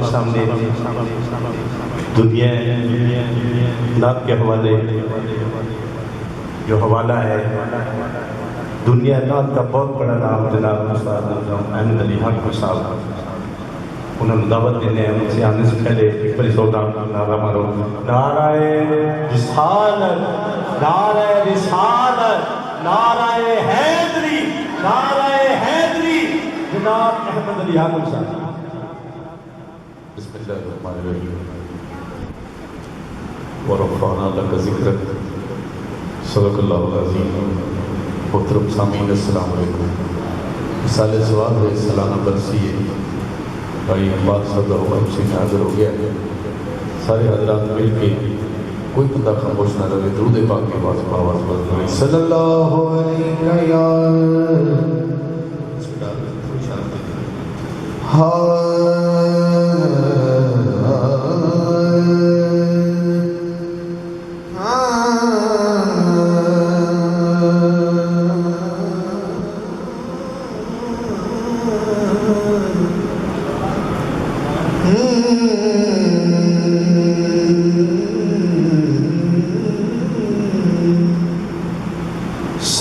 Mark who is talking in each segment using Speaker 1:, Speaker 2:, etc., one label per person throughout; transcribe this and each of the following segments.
Speaker 1: सामने दुनिया नात के हवाले जो हवाला है, दुनिया नात का बहुत बड़ा नाम जनाब अहमद अली हक साहब, उन्होंने दावत देने हैं। उनसे आने से पहले एक बार सौदा नारा मारो, नाराए रिसालत, नाराए रिसालत, नाराए हैदरी, नाराए हैदरी जनाब अहमद अली हक साहब। बिस्मिल्लाहिर्रहमानिर्रहीम व रफ़अना लक ज़िक्रक सदक़ल्लाहुल अज़ीम। मोहतरम सामीन अस्सलामु अलैकुम। साले सवाल हुए सालाना बरसी है, भाई इकबाल साहब का हुक्म से हाज़िर हो गया है। सारे हज़रात मिल के कोई बंदा खामोश ना रहे, दुरूद पाक की आवाज़ पर सल्लल्लाहु अलैहि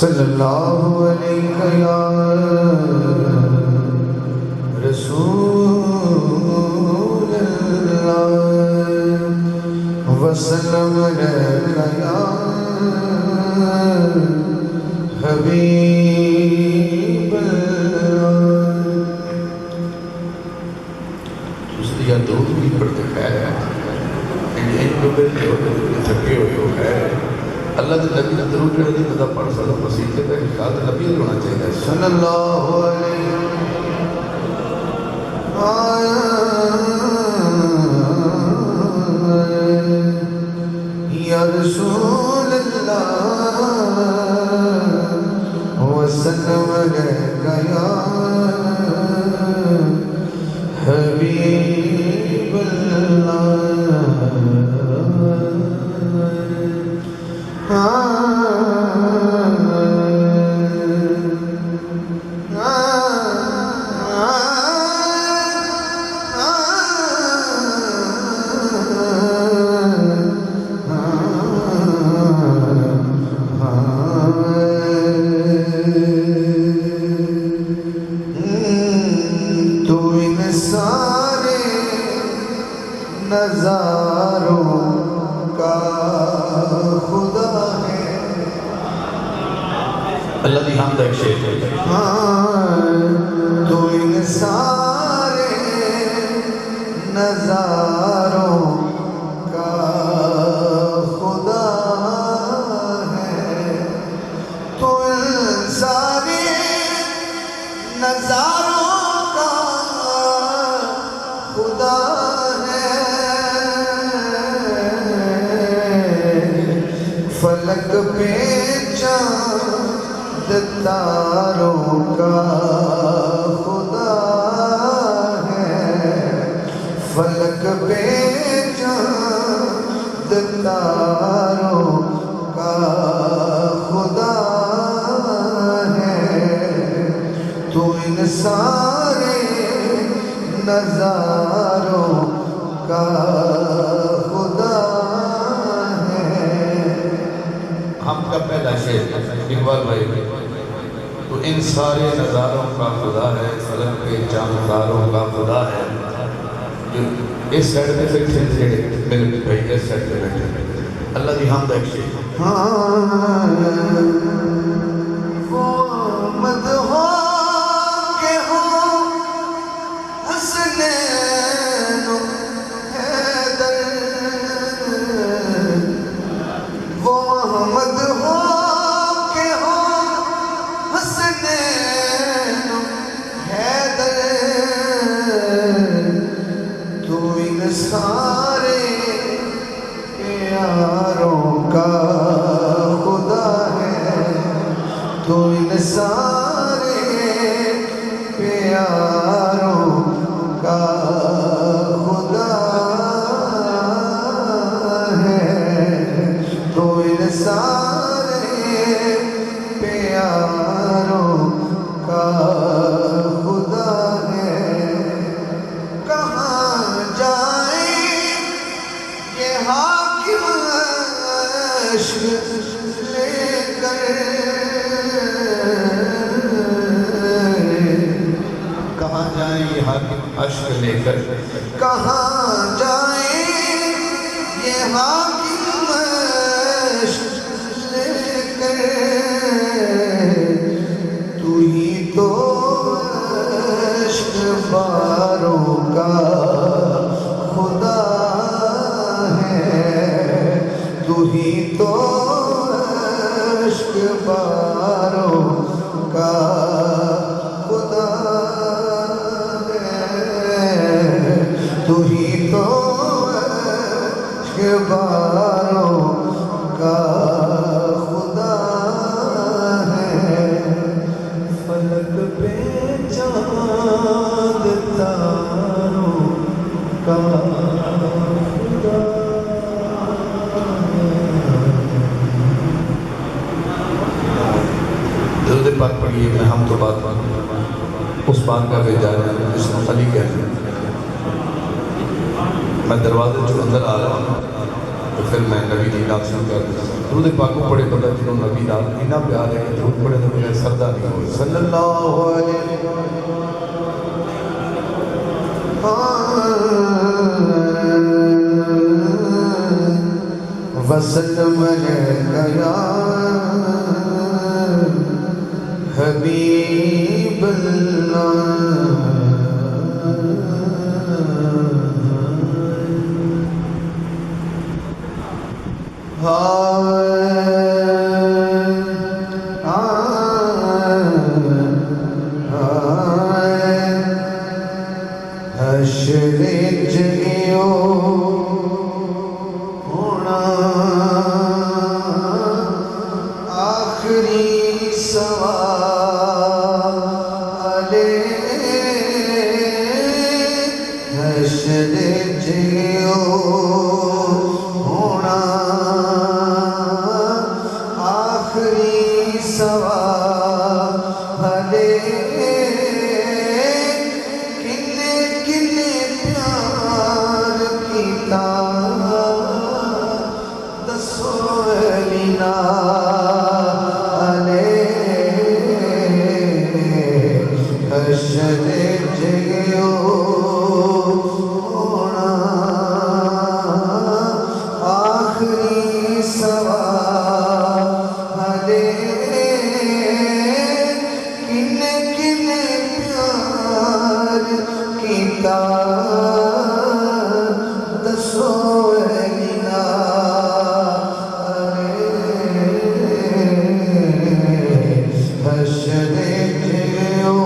Speaker 2: सल्लल्लाहु अलैहि या रसूल अल्लाह वसल्लम अलैका या हबीब अल्लाह। या दो भी पढ़ते खैर है, थके हुए हो खैर अल्लाह के नबी का दरूद जो नहीं पता पढ़ सकता, वसीले का हिसाब नबी होना चाहिए सल्लल्लाहु अलैहि या रसूल अल्लाह वसल्लम अलैका या हबीब अल्लाह। तू इन सारे नजारों का खुदा है।
Speaker 1: अल्लाह की हमद है शेर।
Speaker 2: तू इन सारे नजारों का खुदा है। तू इन सारे नजारों का खुदा है। फलक पे चाँद तारों का खुदा है। फलक पे चाँद तारों का खुदा है। तू इन सारे नजारों का खुदा है।
Speaker 1: हम का पहला शेर इकबाल भाई, तो इन सारे नज़ारों का खुदा है, फलक के चांद तारों का खुदा है। जो इस साइड पे बैठे थे मेरे भाई, इस साइड पे बैठे अल्लाह की हमद है शेर।
Speaker 2: वो मदहो के हो हसनैन हैदर, वो अहमद हो के हो हसनैन हैदर। तू इन सारे प्यारों का खुदा है। तू इन सारे प्यारों का खुदा है। तू इन सारे प्यारों का खुदा है। कहाँ अश्क लेकर कहाँ जाए ये हाकिम अश्क लेकर, कहाँ जाए ये हाकिम अश्क लेकर, तू ही तो अश्क बारों का खुदा है, तू ही तो अश्क बारों का खुदा है, तू ही तो अश्क बारों का खुदा है। फलक पे चाँद तारों का खुदा। दरूद पाक पढ़िए। मैं हम तो बात उस बात का भेजा रहे हैं जिसको खली कहते हैं। मैं दरवाजे जो अंदर आ रहा हूँ तो फिर मैं नबी की नात शुरू कर दूँ। दरूद पाक को पढ़े बंदा जिन्होंने नबी नात इतना प्यार है कि दरूद पढ़े तो बगैर सरदा नहीं हो। सल्लल्लाहु अलैहि वसल्लम या हबीब हशरे जियो होना आखिरी सवाले, हशरे जियो होना आखिरी सवाले, किन्ने किन्ने प्यार कीता दसो लीना हशरे जियो होना आखिरी सवाले, किन्ने किन्ने प्यार कीता दसो लीना हशरे जियो।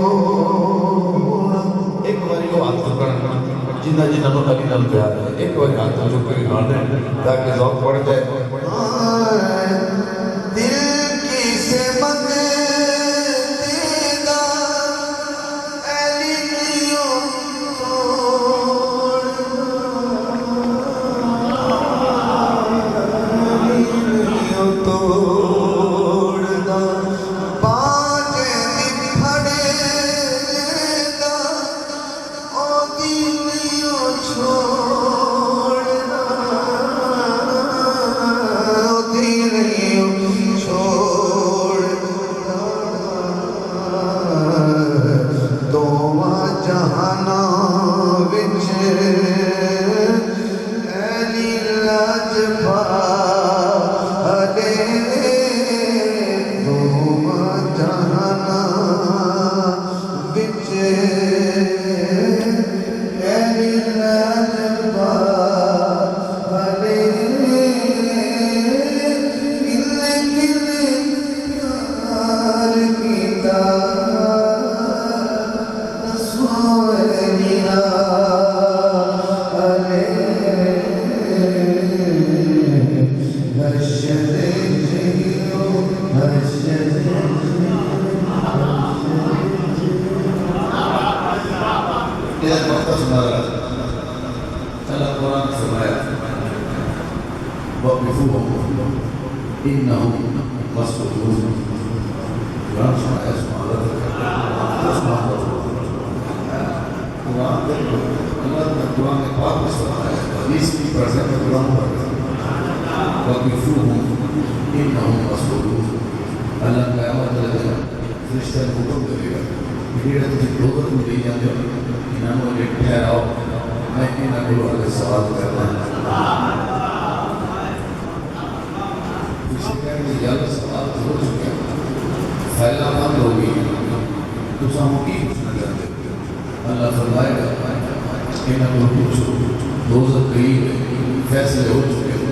Speaker 2: एक बारी को हाथ पकड़ना जिन्ना जिन्ना नो अली नाल प्यार है, एक बारी हाथ चुक के मार दे ताकि ज़ौक़ बढ़ जाए। दिल की से मंगेगा अली नियो तोड़ना, पाँच दिन फड़ेगा ओ दिलियो छोड़ना, ओ दिलियो छोड़ना, दोवां जहाना विच अली लाजपाले, दोवां जहाना विच अली लाजपाले, किन्ने किन्ने प्यार कीता दसो लीना हशरे जियो हशरे ये मक्ता सुना रहा अल्लाह कुरान सुनाया वक़िफ़ूहुम इन्नहुम मस्ऊलून। कुरान सुनाया सुभान कुरान देखो अल्लाह ने कुरान में पाक में सुनाया हदीस की प्रेजेंट में कुरान पढ़ वक़िफ़ूहुम इन्नहुम मसऊलून अल्लाह क़यामत के दिन फरिश्ते को हुक्म करेगा जेड़ा तुसीं दोज़ख नूं ले जांदे हो इन्हां नूं अगे ठहराओ मैं इन्हां कोलों अगे सवाल करना फरिश्ते कहणगे या अल्लाह सवाल तो हो चुके फैला बंद हो गई तुसां हुण की पूछना चाहते हो अल्लाह फरमाएगा इन्हां को पूछो दोज़ख करीब है फैसले हो चुके हैं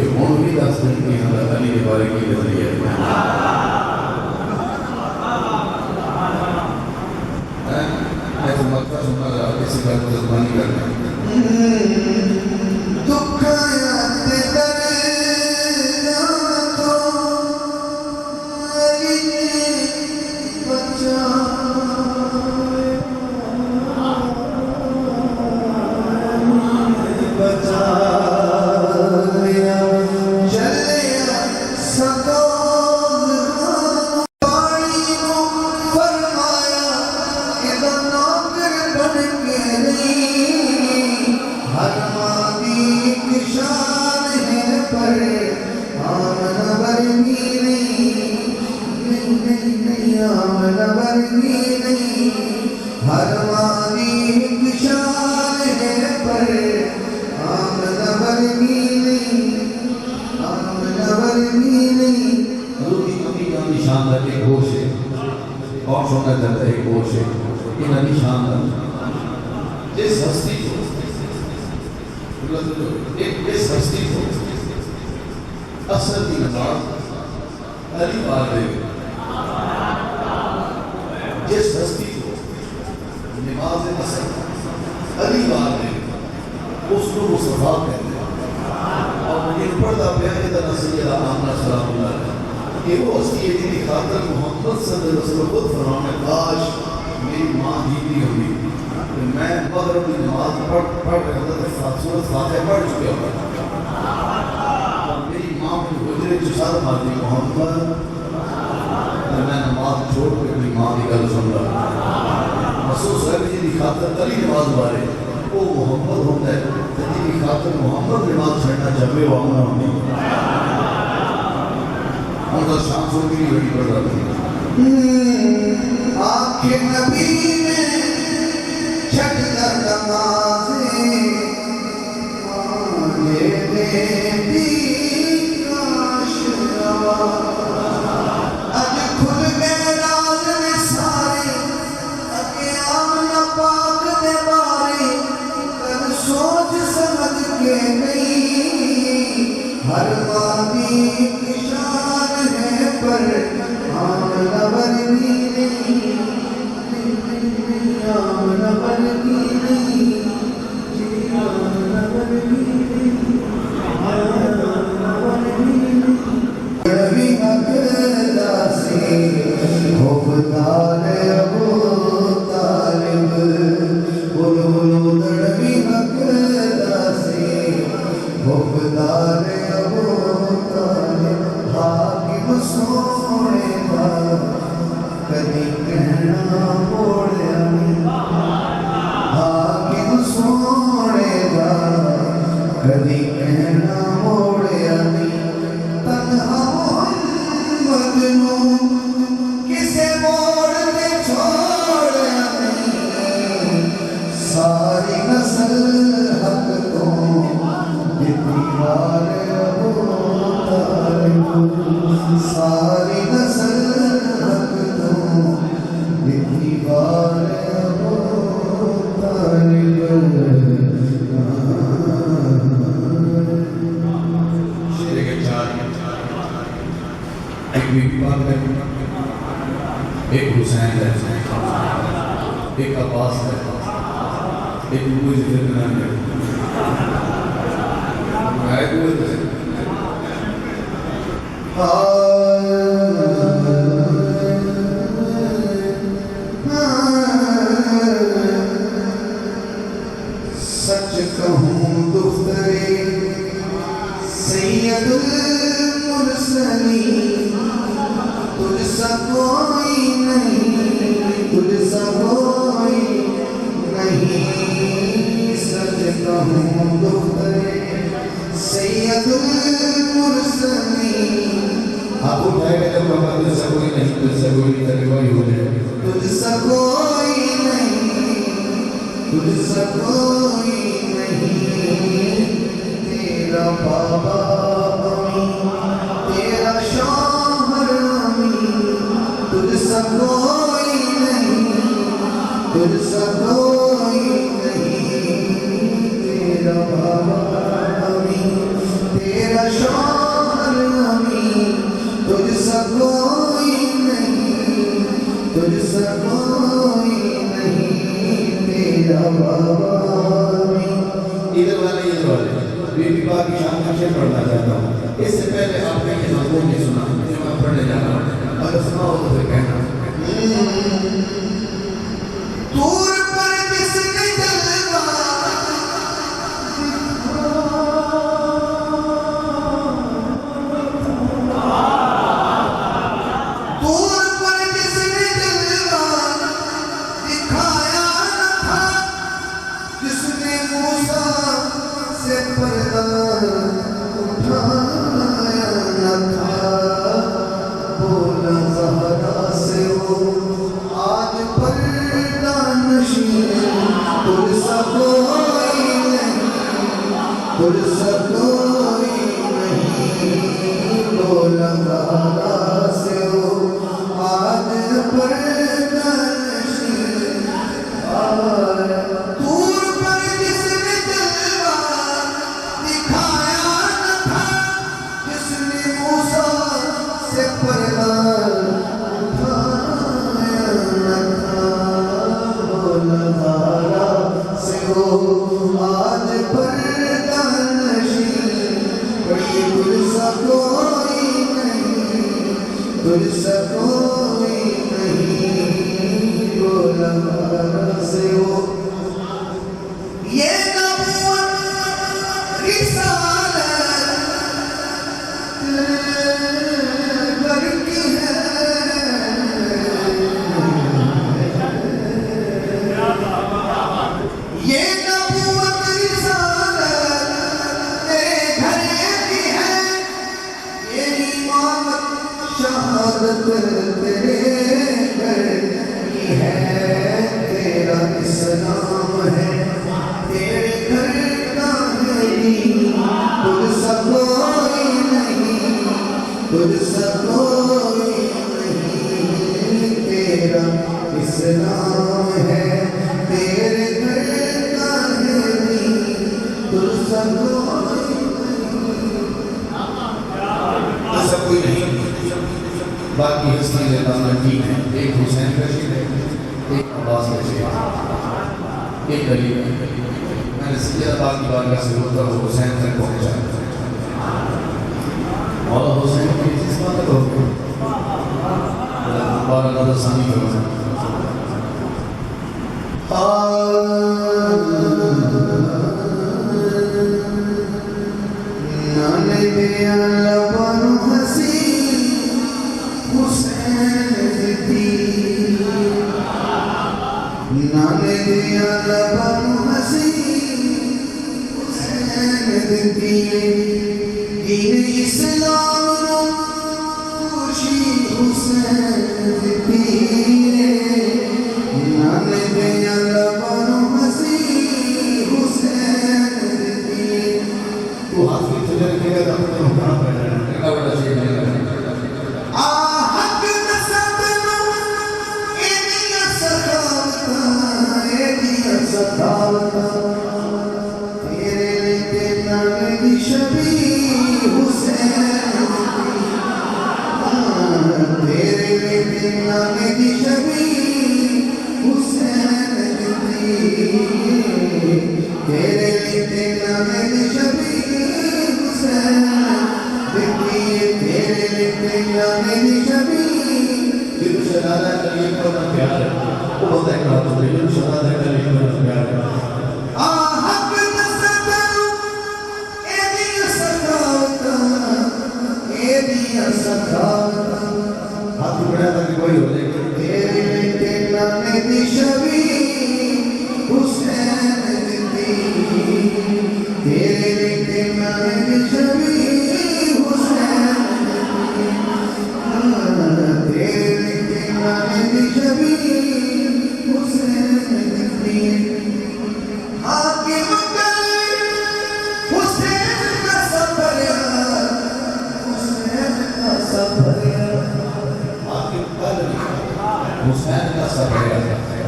Speaker 2: हुण भी दस दिन की अली के बारे की नजरिया मैं तो मक्का सुनना रहा किसी बात को जबानी करना दुख और सुनना चाहता है एक से इन निशान जिस हस्ती को एक इस हस्ती को असर की नमाज अली बार देगा जिस हस्ती को नमाज असर अली बार देगा उसको मुस्तफा कहते हैं और मुझे पढ़ता प्यारे तरह से आमना सलाम कि वो हस्ती है जिनकी खातर मोहम्मद सल्लल्लाहु अलैहि वसल्लम खुद फरमाते काश मेरी माँ जीती होती तो मैं मगरिब की नमाज पढ़ रहा था तो सूरत फातिहा पढ़ चुका होता और मेरी माँ मुझे गुजरे चुसार मारती मोहम्मद तो मैं नमाज छोड़ के अपनी माँ की गल सुन रहा महसूस है कि जिनकी खातर अली नमाज मारे वो मोहम्मद होता है तो जिनकी खातर मोहम्मद नमाज छड़ना चाहे वो आमना होती उनका शाम सो की बड़ी पड़ रहा आंखें नबी में छट कर नमाज़े मांगे बेटी काश आज खुल गए राज में सारे अगे आमना पाक में बारे कर सोच समझ के नहीं हर मादी पर आमना बरनी नहीं आमना बरनी नहीं आमना बरनी नहीं आमना बरनी नहीं कभी अकेला से होदार अबू तालिब बोलो बोलो दड़वी अकेला से होदार अबू तालिब सोने का कभी कहना बोलिया हाकिम सोने का कभी कहना बोलिया तन्हा मोहम्मद नू किसे मोड़ के छोड़या नहीं सारी नस्ल हक तो दीवार सारी नस्ल हक तो दीवार शेर के चार एक बीबीपाल है एक हुसैन है एक अब्बास है एक मुझे फिर है सच कहूँ दुख्तरे सैयदुल मुरसलीन तुझसा कोई नहीं तुझसा कोई नहीं सच कहूँ दुख्तरे सैयदुल मुरसलीन आप उठाएगा जब बाबा तुझसे कोई नहीं, तुझसे कोई नहीं, तभी वही हो जाए। तुझसे कोई नहीं, तुझसे कोई नहीं, तेरा बाबा अमीन, तेरा शौहर अमीन, तुझसे कोई नहीं, तुझसे कोई नहीं, तेरा बाबा अमीन, तेरा शौहर अमीन, तुझसे कोई नहीं, तुझसे कोई नहीं, तेरा बाबा अमीन। इधर वाले बीबी पाक की शान का शेर पढ़ना चाहता हूँ। इससे पहले आपने ये मज़मून नहीं सुना, जो मैं पढ़ने जा रहा हूँ, अगर सुनाओ तो फिर कहना। दूर पर जिसने जलवा तुझसे कोई नहीं, बोला ज़हरा से वो आज पर्दा नशीं। दूर पर जिसने जलवा दिखाया न था, जिसने मूसा से पर्दा उठाया न था, बोला ज़हरा से वो आज पर्दा तुझसे कोई नहीं, तुझसे कोई नहीं, बोला से वो ये नबूवत रिसालत करती है, ये नबूवत रिसालत तेरे घर की है, ये इमामत शहादत तेरे घर की है, तेरा इस्लाम है तेरे घर का है दीन, तुझसे कोई नहीं, तुझसे कोई नहीं, तेरा इस्लाम है तेरे घर का है दीन, तुझसे कोई नहीं, बाकी हस्ती लेना ठीक है। एक हुसैन रशीद है, एक अब्बास रशीद है, एक अली है। मैंने सैयद अब्बास की बारगाह से होता हुआ हुसैन तक पहुंचा और हुसैन की जिस बात को बारगाह सानी करो नाने दिया लबानु हसी हुसैन दी, नाने दिया लबानु हसी हुसैन दी, दीन इस्लाम नो खुशी हुसैन दी, नाने दिया लबानु हसी हुसैन दी। वो हाथ में चले रखेगा तो अपने हुक्म पर रहेगा, बड़ा शेर है। आहक नसब नो एदिया सखावत तेरे लेके नामे दी शबी हुसैन, तेरे लेके नामे दी शबी हुसैन दी, तेरे लेके नामे दी शबी तेरे लिखने मेरी छवि दिल शरारा कलिए को ना प्यार वो होता है कहा तो दिल शरारा कलिए को ना प्यार आहक नसदरू एदी सखावत हाथ बढ़ा ताकि कोई हो जाए। तेरे लिखने मेरी छवि हुसैन दी, तेरे लिखने मेरी छवि हुसैन का सफर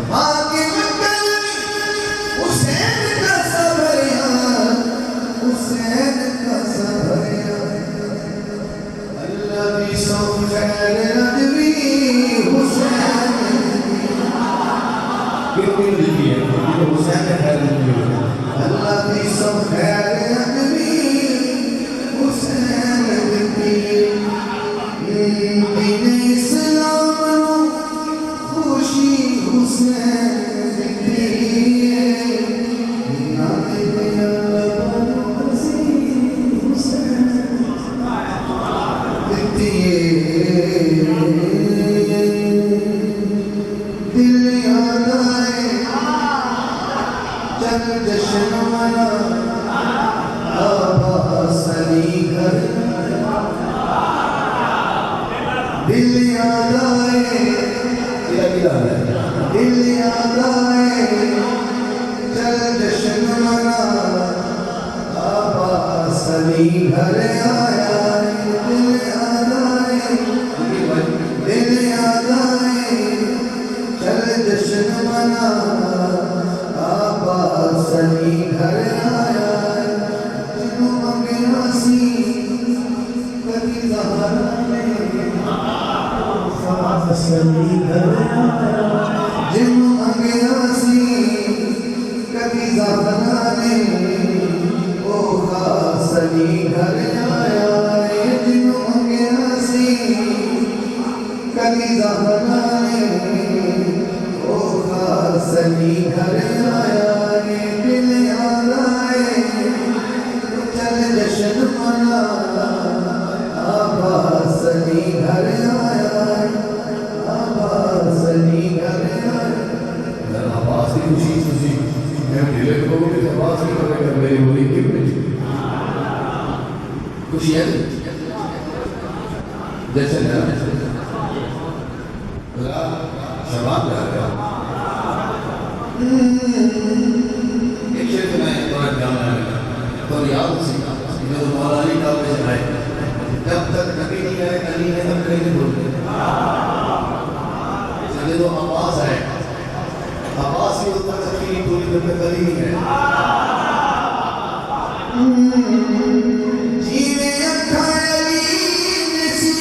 Speaker 2: माँ के मंगल हुसैन का सफर हुसैन का सफर अल्लाह भी सौ खैर नबी हुसैन कितनी लिखी है हुसैन खैर नबी अल्लाह भी सौ खैर नबी हुसैन नबी दीन इस्लाम खुशी हुसैन नबी नाम हुसैन दिल याद आए चल जश्न मना अब्बास अली घर दिल याद आए दिल याद आए चल जश्न मना अब्बास अली घर आया दिल याद आए दिल याद आए चल जश्न मना अब्बास अली घर आया जिन्हों मंगना सी कभी ज़हरा ने अब्बास अली घर आया जिन्हों मंगना सी कभी ज़हरा ने ओ खास अली घर आया जिन्हों मंगना सी कभी ज़हरा ने ओ खास अली घर आया दिल याद आए चल जश्न मना अब्बास अली घर आया अब्बास अली घर आया अब्बास की खुशी खुशी मैं दिल को भी अब्बास की तरह कर मेरी बोली क्यों खुशी है जश्न है शबाब लगा एक शेर में थोड़ा ध्यान आएगा तो याद सीखा जो मौलानी का में आए जब तक नबी नहीं आए अली ने तब कहीं नहीं बोलते चले तो अब्बास आए अब्बास ही उतना तकलीफ पूरी जब तक अली नहीं है जीवे अखा अली नसी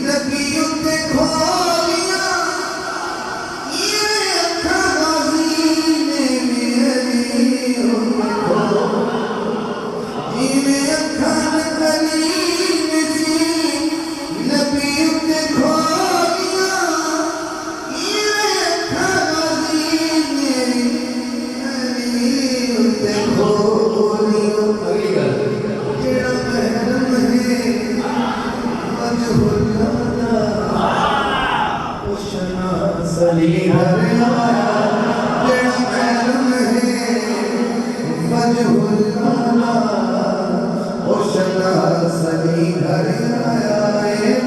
Speaker 2: नबी उते खोलिया सली घर आया तेरा महरम है फजहुल्लाह ओ शना सली घर आया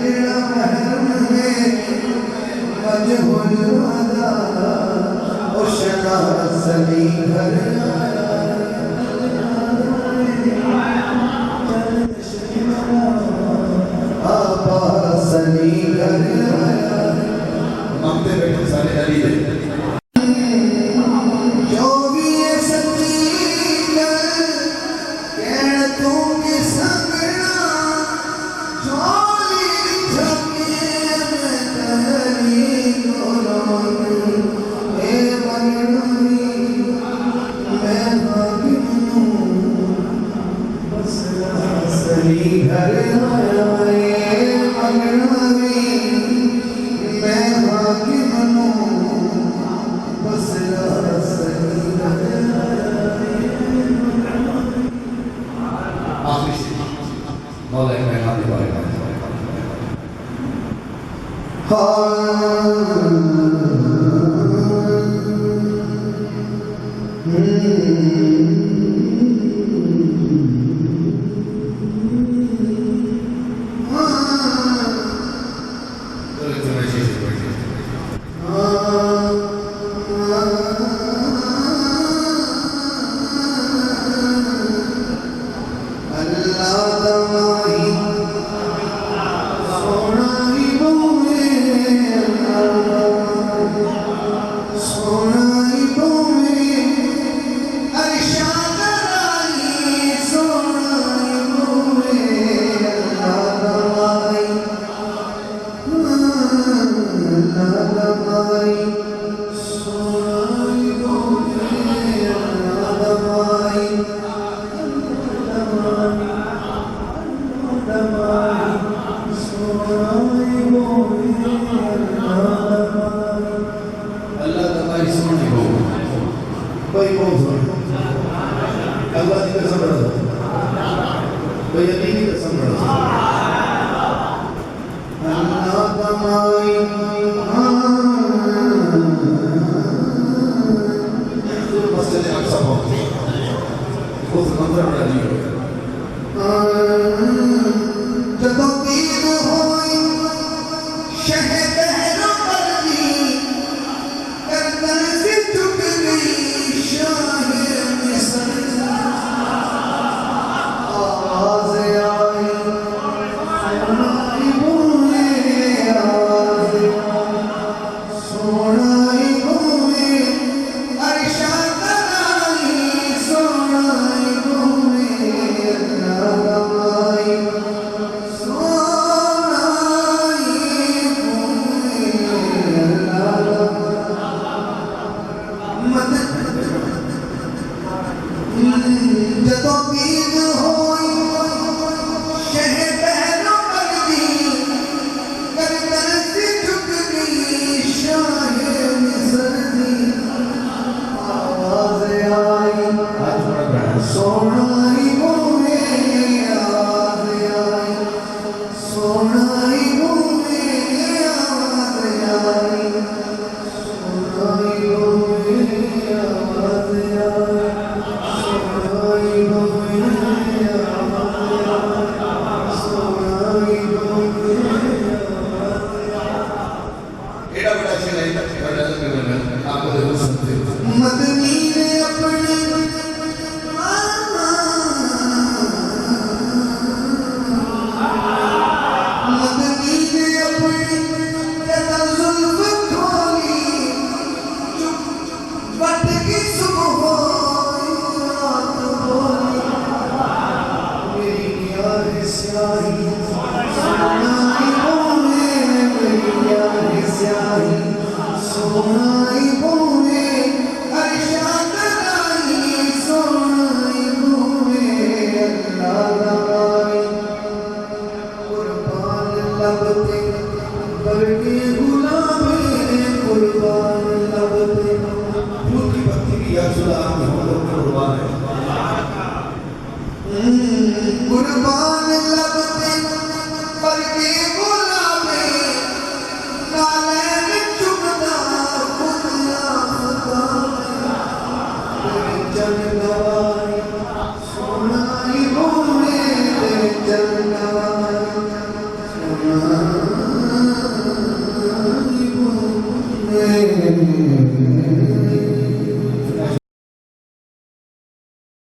Speaker 2: तेरा महरम है फजहुल्लाह ओ शना सली घर आया अब्बास अली घर आया मांगते बैठे सारे अली है जो भी ये सच्ची गल कहण तू के संगना चोली छके मैं तहरी कोलोन ए मनवी मैं भाग्यनु बस सली घर आया ए मनवी मैं भाग्य मनो बस आखिरी मौला मैं नाम बारे अल्लाह की कसम बड़ा तो यकीनी कसम बड़ा अल्लाह कमाई मस्जिद अक्सा पहुंचे उस मंदिर में राजी हो गया जदों ईद होई शहर पर दी गर्दन से झुक गई शाह मिस्र आवाज आई सोनाई घूमे अर्शा कराई सोनाई घूमे लगाई सोनाई घूमे जदों ईद होई शहर पहलों पर दी गर्दन से झुक गई शाह मिस्र दी आवाज आई सोना